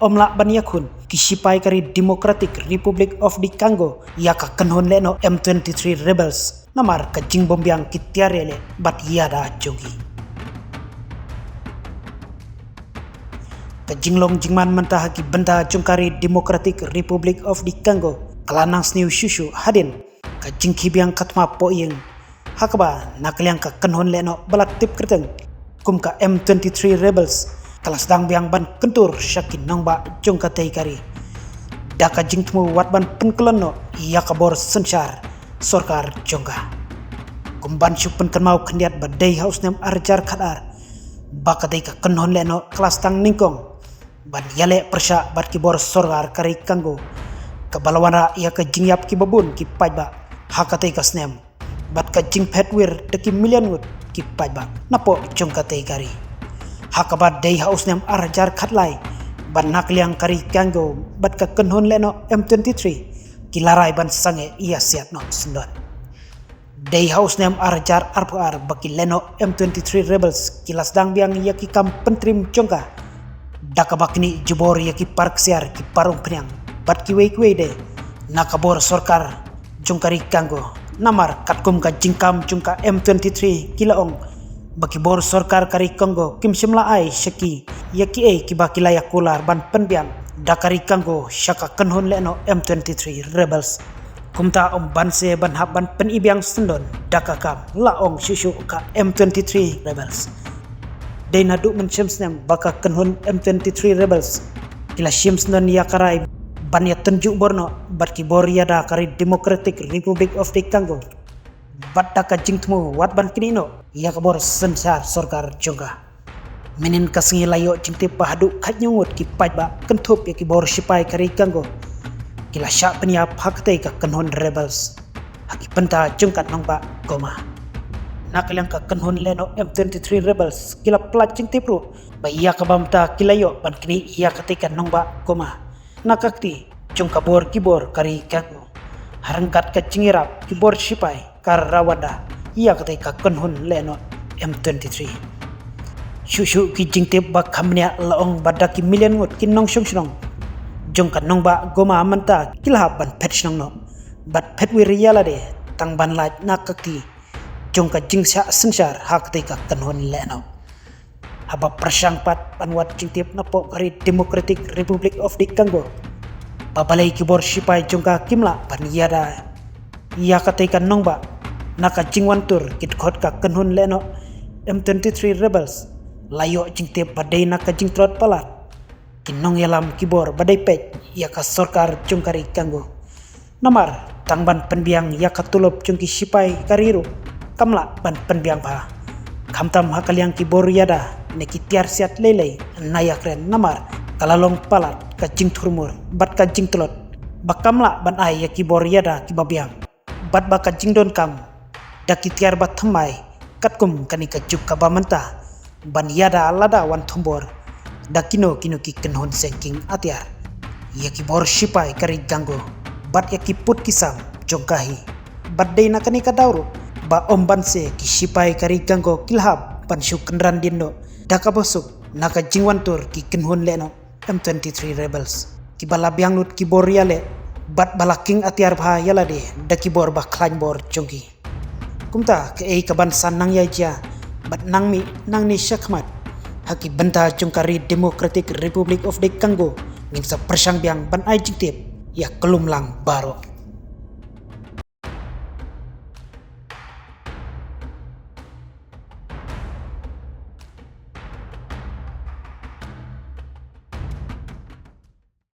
omla baniakun kisipai kari Democratic Republic of the Congo yaka kanhon leno M23 rebels namar ka jingbombyang kitiarele bat yada jogi ka jinglong jingman mentah ki benda jungkari Democratic Republic of the Congo kalanang sniu shushu hadin ka jingkibyang katma poyeng hakaba nakliang ka kanhon leno balak tip kerteng kum ka M23 rebels kalas dang biang ban kentur syakin nongba jongka teikari daka jingtmu watban penkelano iya kabor sensar sorkar jongka kumban syupen kenmau kendiat badai haus nem arjar kadar baka deika kenhon leno kelas tang ningkong ban yale persya bat kibor sorkar kari kanggo kabalawana iya ka jingyap ki babun ki pajba hakate kasnem bat ka jingpetwir deki million wut ki pajba napo jongka teikari hakabat day haus nem arjar khatlai ban nakliang kari kanggo bat ka kenhon leno M23 kilarai ban sange ia siat no sendon day haus nem arjar arpar baki leno M23 rebels kilas dang biang yaki kam pentrim jongka dakabakni jubor yaki park siar ki parung pnyang bat ki wei de nakabor sorkar jongkari kanggo namar katkum ka jingkam jongka M23 kilaong baki bor sorkar kari Kongo kim simla ai shaki yaki e kiba kilaya kular ban penbiang dakari Kongo shaka kenhon leno M23 rebels kumta banse ban hab ban penibyang sendon dakakam laong shushu ka M23 rebels dena du men shimsnem baka kenhon M23 rebels kila shimsnon yakarai ban ya tunjuk borno batki bor yada kari Democratic Republic of the Congo bat daka jingtmu wat ban kinino ia kabor sensar sorkar jongka menin kasingi layo jingte pahadu khatnyungut ki pajba kentup ya ki bor sipai kari Congo kila syak peniap hakte ka kenhon rebels haki penta jongkat nongba goma nakliang ka kenhon leno M23 rebels kila plat jingte pro ba ia kabamta kilayo ban kini ia ketika nongba goma nakakti jongka bor kibor kari Congo harangkat ka jingirap kibor sipai karawada ia ketika kenhun leno M23 shushu ki jingtip bak kamnya laong badaki million ngot kinong shong jongkan nongba goma manta kilahap ban pet shnong no bat pet wiriyala de tang ban laj nakakti jongka jingsya sensar hak ketika kenhun leno haba prasyang pat panwat jingtip napo kari Democratic Republic of the Congo babalai kibor sipai jongka kimla ban yada ia ketika nongba naka jingwantur kit khot ka kenhun leno M23 rebels layo jingte badai naka jingtrot palat kinong yalam kibor badai pej ia ka sorkar jongkari Congo namar tangban penbiang ia ka tulop jongki sipai kariru kamla ban penbiang pa kamtam hakaliang kibor yada neki tiar siat lelei nayak ren namar kalalong palat ka jingturmur bat ka jingtlot bakamla ban ai ya kibor yada kibabiang bat baka jingdon kam daki tiar bat thamai katkum kanika juk kabamanta ban yada alada wan thombor dakino kino ki kenhon sengking atiar yaki bor sipai kari Congo bat yaki put kisam jongkahi bat deina kanika dauru ba ombanse ki sipai kari Congo kilhab ban syukendran dindo daka bosuk naka jingwantur ki kenhon leno M23 rebels ki balabiang lut ki bor yale bat balaking atiar bha yala de daki bor ba khlain bor jongki kumta ke ei kaban sanang yaja bat nangmi nangni syakmat haki benta jongkari Democratic Republic of the Congo ngin sa persang biang ban ai jingtip ya kelumlang baro